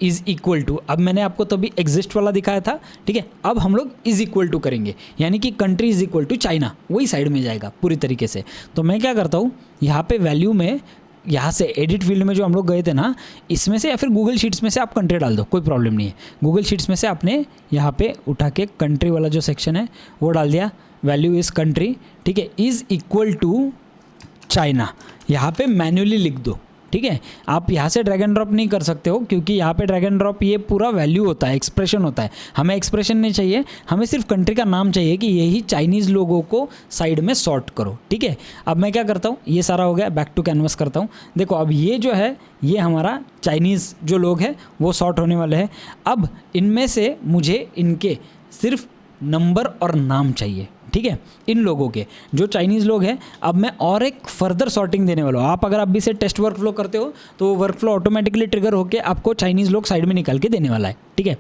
इज़ इक्वल टू, अब मैंने आपको तभी एग्जिस्ट वाला दिखाया था, ठीक है। अब हम लोग इज़ इक्वल टू करेंगे, यानी कि country is equal to China, वही साइड में जाएगा पूरी तरीके से। तो मैं क्या करता हूँ, यहाँ पे वैल्यू में, यहाँ से एडिट फील्ड में जो हम लोग गए थे ना, इसमें से या फिर गूगल शीट्स में से आप कंट्री डाल दो, कोई प्रॉब्लम नहीं है। गूगल शीट्स में से आपने यहाँ पे उठा के कंट्री वाला जो सेक्शन है वो डाल दिया, वैल्यू इज़ कंट्री, ठीक है, इज़ इक्वल टू चाइना। यहाँ पे मैन्युअली लिख दो, ठीक है। आप यहाँ से ड्रैग एंड ड्रॉप नहीं कर सकते हो, क्योंकि यहाँ पे ड्रैग एंड ड्रॉप ये पूरा वैल्यू होता है, एक्सप्रेशन होता है। हमें एक्सप्रेशन नहीं चाहिए, हमें सिर्फ कंट्री का नाम चाहिए कि यही चाइनीज़ लोगों को साइड में सॉर्ट करो, ठीक है। अब मैं क्या करता हूँ, ये सारा हो गया, बैक टू कैनवस करता हूँ। देखो अब ये जो है ये हमारा चाइनीज़ जो लोग हैं वो सॉर्ट होने वाले हैं। अब इनमें से मुझे इनके सिर्फ नंबर और नाम चाहिए, ठीक है, इन लोगों के जो चाइनीज़ लोग हैं। अब मैं और एक फर्दर सॉर्टिंग देने वाला हूँ। आप अगर अभी से टेस्ट वर्क फ्लो करते हो तो वो वर्क फ्लो ऑटोमेटिकली ट्रिगर होकर आपको चाइनीज़ लोग साइड में निकाल के देने वाला है, ठीक है।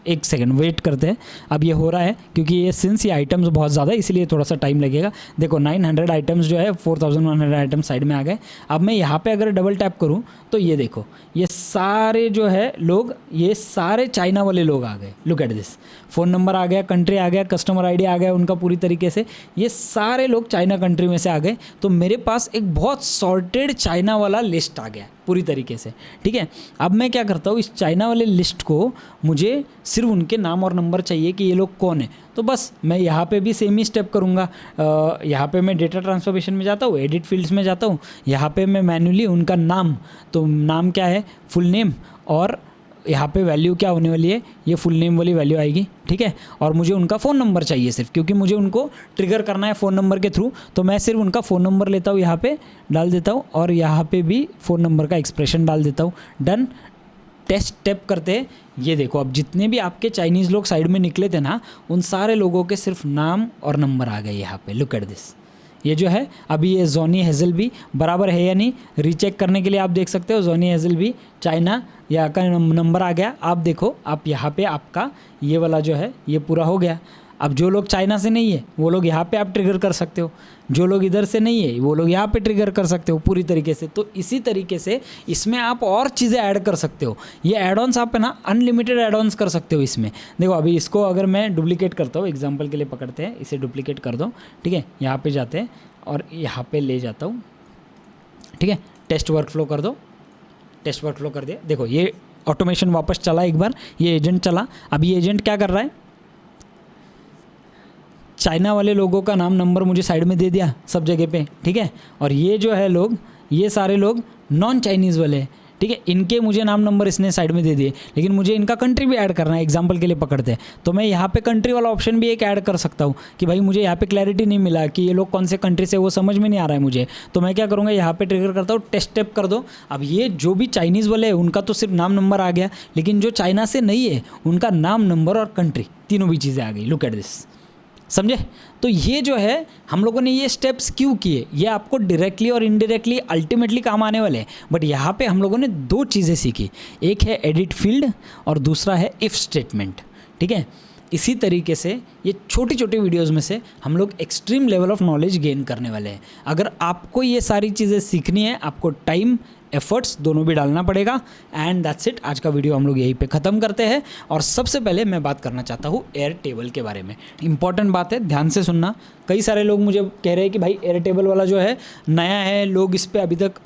एक सेकंड वेट करते हैं। अब ये हो रहा है क्योंकि ये सिंस ये आइटम्स बहुत ज़्यादा है इसलिए थोड़ा सा टाइम लगेगा। देखो 900 आइटम्स जो है 4100 आइटम्स साइड में आ गए। अब मैं यहाँ पे अगर डबल टैप करूँ तो ये देखो ये सारे जो है लोग, ये सारे चाइना वाले लोग आ गए। Look at this, phone number आ गया, कंट्री आ गया, कस्टमर आईडी आ गया उनका पूरी तरीके से। ये सारे लोग चाइना कंट्री में से आ गए। तो मेरे पास एक बहुत सॉर्टेड चाइना वाला लिस्ट आ गया पूरी तरीके से, ठीक है। अब मैं क्या करता हूँ, इस चाइना वाले लिस्ट को मुझे सिर्फ उनके नाम और नंबर चाहिए कि ये लोग कौन है। तो बस मैं यहाँ पे भी सेम ही स्टेप करूँगा। यहाँ पे मैं डेटा ट्रांसफॉर्मेशन में जाता हूँ, एडिट फील्ड्स में जाता हूँ। यहाँ पे मैं मैन्युअली उनका नाम, तो नाम क्या है, फुल नेम, और यहाँ पे वैल्यू क्या होने वाली है, ये फुल नेम वाली वैल्यू आएगी, ठीक है। और मुझे उनका फ़ोन नंबर चाहिए सिर्फ, क्योंकि मुझे उनको ट्रिगर करना है फ़ोन नंबर के थ्रू। तो मैं सिर्फ उनका फ़ोन नंबर लेता हूँ, यहाँ पे डाल देता हूँ, और यहाँ पे भी फ़ोन नंबर का एक्सप्रेशन डाल देता हूँ। डन। टेस्ट स्टेप करते हैं। ये देखो अब जितने भी आपके चाइनीज़ लोग साइड में निकले थे ना, उन सारे लोगों के सिर्फ नाम और नंबर आ गए यहाँ पे। लुक एट दिस, ये जो है अभी ये जॉनी हेज़ल भी बराबर है या नहीं रीचेक करने के लिए आप देख सकते हो। जॉनी हेज़ल भी चाइना, यहाँ का नंबर आ गया। आप देखो आप यहाँ पे आपका ये वाला जो है ये पूरा हो गया। अब जो लोग चाइना से नहीं है वो लोग यहाँ पे आप ट्रिगर कर सकते हो, जो लोग इधर से नहीं है वो लोग यहाँ पे ट्रिगर कर सकते हो पूरी तरीके से। तो इसी तरीके से इसमें आप और चीज़ें ऐड कर सकते हो। ये एड ऑन्स आप है ना अनलिमिटेड एड ऑन्स कर सकते हो इसमें। देखो अभी इसको अगर मैं डुप्लीकेट करता हूँ, एग्जाम्पल के लिए पकड़ते हैं, इसे डुप्लीकेट कर दो, ठीक है। यहाँ पर जाते हैं और यहाँ पर ले जाता हूँ, ठीक है। टेस्ट वर्क फ्लो कर दो, टेस्ट वर्क फ्लो कर दिया। देखो ये ऑटोमेशन वापस चला, एक बार ये एजेंट चला। अब ये एजेंट क्या कर रहा है, चाइना वाले लोगों का नाम नंबर मुझे साइड में दे दिया सब जगह पे, ठीक है। और ये जो है लोग, ये सारे लोग नॉन चाइनीज़ वाले हैं, ठीक है। इनके मुझे नाम नंबर इसने साइड में दे दिए, लेकिन मुझे इनका कंट्री भी ऐड करना है। एग्जांपल के लिए पकड़ते हैं तो मैं यहाँ पे कंट्री वाला ऑप्शन भी एक ऐड कर सकता हूँ कि भाई मुझे यहाँ पे क्लैरिटी नहीं मिला कि ये लोग कौन से कंट्री से, वो समझ में नहीं आ रहा है मुझे। तो मैं क्या करूँगा, यहाँ पे ट्रिगर करता हूँ, टेस्ट स्टेप कर दो। अब ये जो भी चाइनीज़ वाले हैं उनका तो सिर्फ नाम नंबर आ गया, लेकिन जो चाइना से नहीं है उनका नाम नंबर और कंट्री तीनों भी चीज़ें आ गई। लुक एट दिस, समझे। तो ये जो है हम लोगों ने ये स्टेप्स क्यों किए, ये आपको डायरेक्टली और इनडायरेक्टली अल्टीमेटली काम आने वाले हैं। बट यहाँ पे हम लोगों ने दो चीज़ें सीखी, एक है एडिट फील्ड और दूसरा है इफ़ स्टेटमेंट, ठीक है। इसी तरीके से ये छोटी छोटी वीडियोस में से हम लोग extreme level of knowledge gain करने वाले हैं। अगर आपको ये सारी चीज़ें सीखनी है, आपको टाइम एफर्ट्स दोनों भी डालना पड़ेगा। एंड दैट्स इट, आज का वीडियो हम लोग यहीं पे ख़त्म करते हैं। और सबसे पहले मैं बात करना चाहता हूँ एयरटेबल के बारे में। इंपॉर्टेंट बात है, ध्यान से सुनना। कई सारे लोग मुझे कह रहे हैं कि भाई एयरटेबल वाला जो है नया है, लोग इस पर अभी तक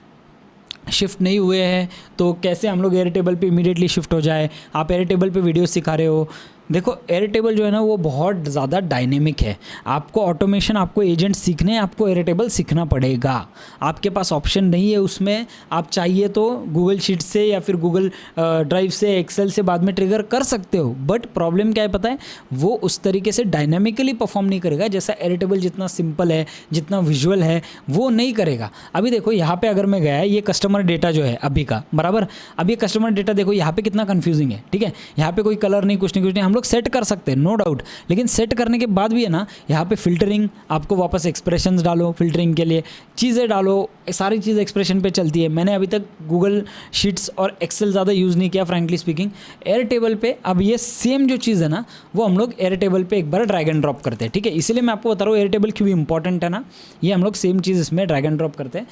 शिफ्ट नहीं हुए हैं, तो कैसे हम लोग एयरटेबल पे इमीडिएटली शिफ्ट हो जाए। आप एयरटेबल पे वीडियो सिखा रहे हो। देखो एयरटेबल जो है ना वो बहुत ज़्यादा डायनेमिक है। आपको ऑटोमेशन, आपको एजेंट सीखने हैं, आपको एयरटेबल सीखना पड़ेगा। आपके पास ऑप्शन नहीं है उसमें। आप चाहिए तो गूगल शीट से या फिर गूगल ड्राइव से, एक्सेल से बाद में ट्रिगर कर सकते हो। बट प्रॉब्लम क्या है पता है, वो उस तरीके से डायनेमिकली परफॉर्म नहीं करेगा जैसा एयरटेबल जितना सिंपल है, जितना विजुअल है, वो नहीं करेगा। अभी देखो यहाँ पर अगर मैं गया, ये कस्टमर डेटा जो है अभी का बराबर, अब ये कस्टमर डेटा देखो यहाँ पर कितना कन्फ्यूजिंग है, ठीक है। यहाँ पर कोई कलर नहीं, कुछ नहीं, हम लोग सेट कर सकते हैं, नो डाउट। लेकिन सेट करने के बाद भी है ना, यहाँ पे फिल्टरिंग, आपको वापस एक्सप्रेशंस डालो, फिल्टरिंग के लिए चीज़ें डालो, सारी चीज़ एक्सप्रेशन पे चलती है। मैंने अभी तक गूगल शीट्स और एक्सेल ज़्यादा यूज़ नहीं किया फ्रैंकली स्पीकिंग। एयरटेबल पे अब ये सेम जो चीज़ है ना, वो हम लोग एयरटेबल पे एक बार ड्रैग एंड ड्रॉप करते हैं, ठीक है। इसीलिए मैं आपको बता रहा हूँ एयरटेबल क्यों इंपॉर्टेंट है ना। ये हम लोग सेम चीज़ इसमें ड्रैग एंड ड्रॉप करते हैं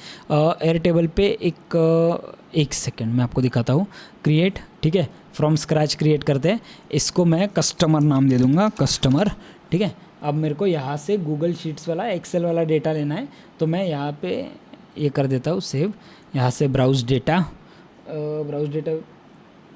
एयरटेबल पे। एक सेकेंड मैं आपको दिखाता हूँ। क्रिएट, ठीक है, फ्रॉम स्क्रैच क्रिएट करते हैं। इसको मैं कस्टमर नाम दे दूँगा, कस्टमर, ठीक है। अब मेरे को यहाँ से गूगल शीट्स वाला, एक्सेल वाला डेटा लेना है, तो मैं यहाँ पे ये कर देता हूँ सेव। यहाँ से ब्राउज डेटा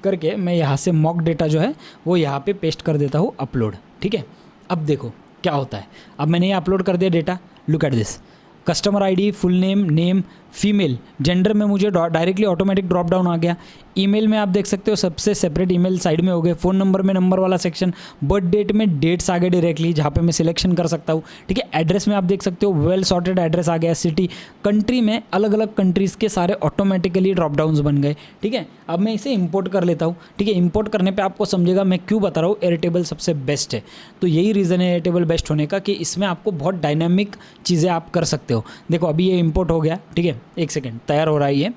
करके मैं यहाँ से मॉक डेटा जो है वो यहाँ पे पेस्ट कर देता हूँ, अपलोड, ठीक है। अब देखो क्या होता है। अब मैंने ये अपलोड कर दिया data. Look at this, customer ID, full name, female gender में मुझे डायरेक्टली ऑटोमेटिक ड्रॉप डाउन आ गया। ईमेल में आप देख सकते हो सबसे सेपरेट ईमेल साइड में हो गए। फ़ोन नंबर में नंबर वाला सेक्शन, बर्थ डेट में डेट्स आ गए डायरेक्टली जहाँ पे मैं सिलेक्शन कर सकता हूँ, ठीक है। एड्रेस में आप देख सकते हो वेल सॉर्टेड एड्रेस आ गया। सिटी, कंट्री में अलग अलग कंट्रीज़ के सारे ऑटोमेटिकली ड्रॉप डाउन्स बन गए, ठीक है। अब मैं इसे इंपोर्ट कर लेता हूँ, ठीक है। इंपोर्ट करने पर आपको समझेगा मैं क्यों बता रहा हूँ एयरटेबल सबसे बेस्ट है। तो यही रीज़न है एयरटेबल बेस्ट होने का कि इसमें आपको बहुत डायनामिक चीज़ें आप कर सकते हो। देखो अभी ये इंपोर्ट हो गया, ठीक है। एक सेकेंड, तैयार हो रहा है ये।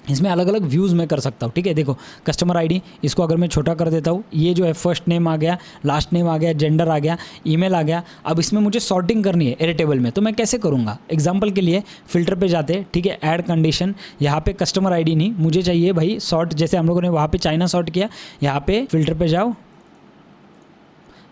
इसमें अलग अलग व्यूज़ मैं कर सकता हूँ, ठीक है। देखो कस्टमर आईडी, इसको अगर मैं छोटा कर देता हूँ, ये जो है फर्स्ट नेम आ गया, लास्ट नेम आ गया, जेंडर आ गया, ईमेल आ गया। अब इसमें मुझे सॉर्टिंग करनी है एयरटेबल में, तो मैं कैसे करूँगा? एग्जांपल के लिए फ़िल्टर पे जाते, ठीक है। ऐड कंडीशन, यहाँ पे कस्टमर आईडी नहीं, मुझे चाहिए भाई सॉर्ट। जैसे हम लोगों ने वहाँ पे चाइना सॉर्ट किया, यहाँ पे फ़िल्टर पे जाओ,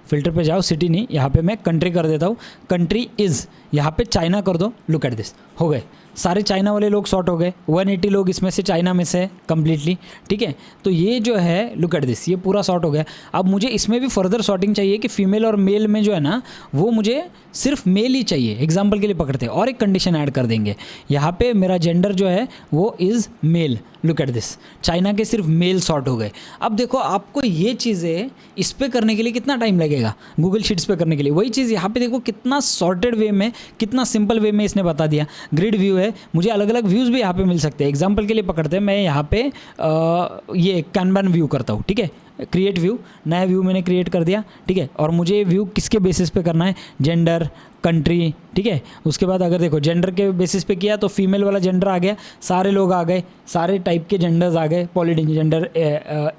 फ़िल्टर पे जाओ, सिटी नहीं, यहाँ पे मैं कंट्री कर देता हूँ। कंट्री इज़, यहाँ पे चाइना कर दो। लुक एट दिस, हो गए सारे चाइना वाले लोग सॉर्ट हो गए। 180 लोग इसमें से चाइना में से कम्प्लीटली, ठीक है। तो ये जो है लुक एट दिस, ये पूरा सॉर्ट हो गया। अब मुझे इसमें भी फर्दर सॉर्टिंग चाहिए कि फीमेल और मेल में जो है ना वो मुझे सिर्फ मेल ही चाहिए। एग्जाम्पल के लिए पकड़ते हैं और एक कंडीशन ऐड कर देंगे, यहाँ पे मेरा जेंडर जो है वो is male. Look at this, China के सिर्फ मेल सॉर्ट हो गए। अब देखो आपको ये चीज़ें इस पर करने के लिए कितना टाइम लगेगा, गूगल शीट्स पे करने के लिए। वही चीज़ यहाँ पे देखो कितना सॉर्टेड वे में, कितना सिंपल वे में इसने बता दिया। ग्रिड व्यू है, मुझे अलग अलग व्यूज़ भी यहाँ पे मिल सकते हैं। एग्जाम्पल के लिए पकड़ते हैं, मैं यहाँ पे ये कैनवन व्यू करता हूँ, ठीक है। क्रिएट व्यू, नया व्यू मैंने क्रिएट कर दिया, ठीक है। और मुझे व्यू किसके बेसिस पे करना है? जेंडर, कंट्री, ठीक है। उसके बाद अगर देखो जेंडर के बेसिस पे किया तो फीमेल वाला जेंडर आ गया, सारे लोग आ गए, सारे टाइप के जेंडर्स आ गए, politic gender,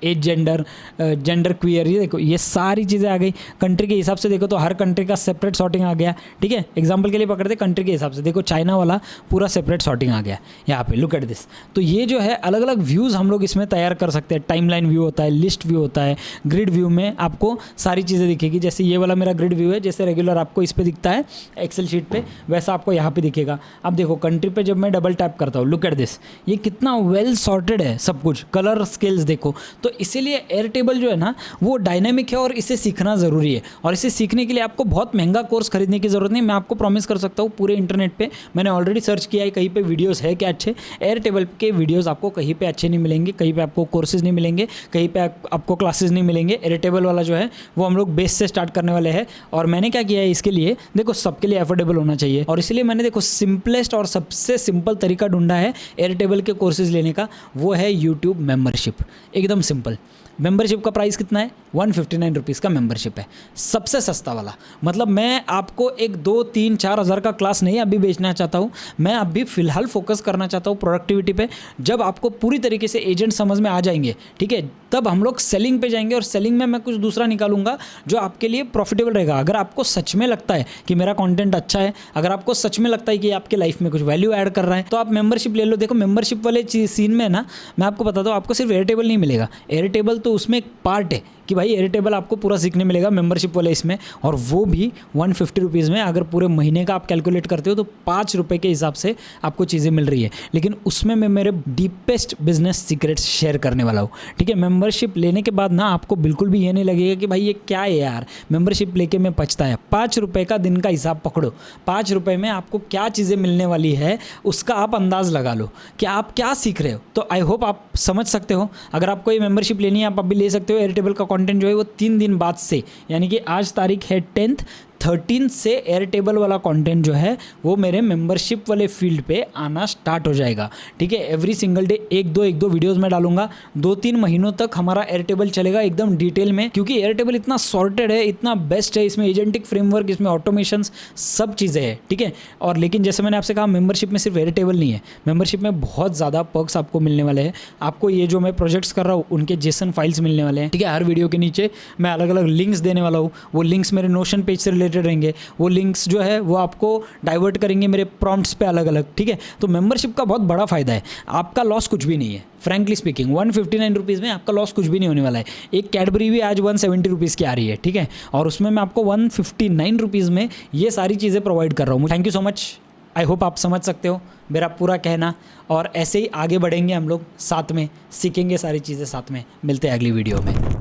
age gender, gender queer, ये देखो ये सारी चीज़ें आ गई। कंट्री के हिसाब से देखो तो हर कंट्री का सेपरेट सॉर्टिंग आ गया, ठीक है। एग्जाम्पल के लिए पकड़ते कंट्री के हिसाब से, देखो चाइना वाला पूरा सेपरेट सॉर्टिंग आ गया यहाँ पे। लुक एट दिस, तो ये जो है अलग अलग व्यूज़ हम लोग इसमें तैयार कर सकते हैं। टाइमलाइन व्यू होता है, लिस्ट व्यू होता है, ग्रिड व्यू में आपको सारी चीज़ें दिखेगी। जैसे ये वाला मेरा ग्रिड व्यू है, जैसे रेगुलर आपको इस पर दिखता है एक्सेल शीट पे, वैसा आपको यहाँ पे दिखेगा। अब देखो कंट्री पे जब मैं डबल टैप करता हूँ, लुक एट दिस, ये कितना वेल सॉर्टेड है सब कुछ। कलर स्केल्स देखो, तो इसीलिए एयरटेबल जो है ना वो डायनेमिक है और इसे सीखना ज़रूरी है। और इसे सीखने के लिए आपको बहुत महंगा कोर्स खरीदने की ज़रूरत नहीं। मैं आपको प्रॉमिस कर सकता हूँ पूरे इंटरनेट पर मैंने ऑलरेडी सर्च किया है, कहीं पर वीडियोज़ है क्या अच्छे। एयरटेबल के वीडियोज़ आपको कहीं पर अच्छे नहीं मिलेंगे, कहीं पर आपको कोर्सेज नहीं मिलेंगे, कहीं पर आपको क्लासेज नहीं मिलेंगे। एयरटेबल वाला जो है वो हम लोग बेस से स्टार्ट करने वाले हैं। और मैंने क्या किया है इसके लिए, देखो सबके लिए अफोर्डेबल होना चाहिए, और इसलिए मैंने देखो सिंपलेस्ट और सबसे सिंपल तरीका ढूंढा है एयरटेबल के कोर्सेज लेने का, वो है यूट्यूब मेंबरशिप। एकदम सिंपल। मेंबरशिप का प्राइस कितना है? 159 रुपीज़ का मेंबरशिप है, सबसे सस्ता वाला। मतलब मैं आपको एक 2, 3, 4 हज़ार का क्लास नहीं अभी बेचना चाहता हूँ, मैं अभी फ़िलहाल फोकस करना चाहता हूँ प्रोडक्टिविटी पे। जब आपको पूरी तरीके से एजेंट समझ में आ जाएंगे, ठीक है, तब हम लोग सेलिंग पे जाएंगे। और सेलिंग में मैं कुछ दूसरा निकालूंगा जो आपके लिए प्रॉफिटेबल रहेगा। अगर आपको सच में लगता है कि मेरा कंटेंट अच्छा है, अगर आपको सच में लगता है कि आपके लाइफ में कुछ वैल्यू ऐड कर रहा है, तो आप मेंबरशिप ले लो। देखो मेंबरशिप वाले सीन में ना मैं आपको बताता हूँ, आपको सिर्फ एयरटेबल नहीं मिलेगा। एयरटेबल तो उसमें एक पार्ट है कि भाई एयरटेबल आपको पूरा सीखने मिलेगा मेंबरशिप वाले इसमें, और वो भी 150 रुपीज़ में। अगर पूरे महीने का आप कैलकुलेट करते हो तो 5 रुपये के हिसाब से आपको चीज़ें मिल रही है। लेकिन उसमें मैं मेरे डीपेस्ट बिजनेस सीक्रेट्स शेयर करने वाला हूँ, ठीक है। मेंबरशिप लेने के बाद ना आपको बिल्कुल भी ये नहीं लगेगा कि भाई ये क्या है यार, मेंबरशिप लेके मैं पछताया। 5 रुपये का दिन का हिसाब पकड़ो, 5 रुपये में आपको क्या चीज़ें मिलने वाली है उसका आप अंदाज़ लगा लो कि आप क्या सीख रहे हो। तो आई होप आप समझ सकते हो। अगर आपको ये मेंबरशिप लेनी है आप अभी ले सकते हो। एयरटेबल का कंटेंट जो है वो 3 दिन बाद से, यानी कि आज तारीख है 10th, 13 से एयरटेबल वाला कंटेंट जो है वो मेरे मेंबरशिप वाले फील्ड पे आना स्टार्ट हो जाएगा, ठीक है। एवरी सिंगल डे एक दो वीडियोस मैं डालूंगा। 2-3 महीनों तक हमारा एयरटेबल चलेगा एकदम डिटेल में, क्योंकि एयरटेबल इतना सॉर्टेड है, इतना बेस्ट है। इसमें एजेंटिक फ्रेमवर्क, इसमें ऑटोमेशंस, सब चीज़ें हैं, ठीक है। और लेकिन जैसे मैंने आपसे कहा मेंबरशिप में सिर्फ एयरटेबल नहीं है, मेंबरशिप में बहुत ज़्यादा पर्क्स आपको मिलने वाले हैं। आपको ये जो मैं प्रोजेक्ट्स कर रहा हूँ उनके जेसन फाइल्स मिलने वाले हैं, ठीक है। हर वीडियो के नीचे मैं अलग अलग लिंक्स देने वाला हूँ। वो लिंक्स मेरे नोशन पेज से रहेंगे। वो लिंक्स जो है वो आपको डाइवर्ट करेंगे मेरे प्रॉम्प्ट्स पे अलग अलग, ठीक है। तो मेंबरशिप का बहुत बड़ा फ़ायदा है, आपका लॉस कुछ भी नहीं है। फ्रैंकली स्पीकिंग 159 रुपीज़ में आपका लॉस कुछ भी नहीं होने वाला है। एक कैडबरी भी आज 170 रुपीज़ की आ रही है, ठीक है। और उसमें मैं आपको 159 रुपीज़ में ये सारी चीज़ें प्रोवाइड कर रहा हूँ। Thank you so much. I hope आप समझ सकते हो मेरा पूरा कहना, और ऐसे ही आगे बढ़ेंगे हम लोग, साथ में सीखेंगे सारी चीज़ें, साथ में मिलते हैं अगली वीडियो में।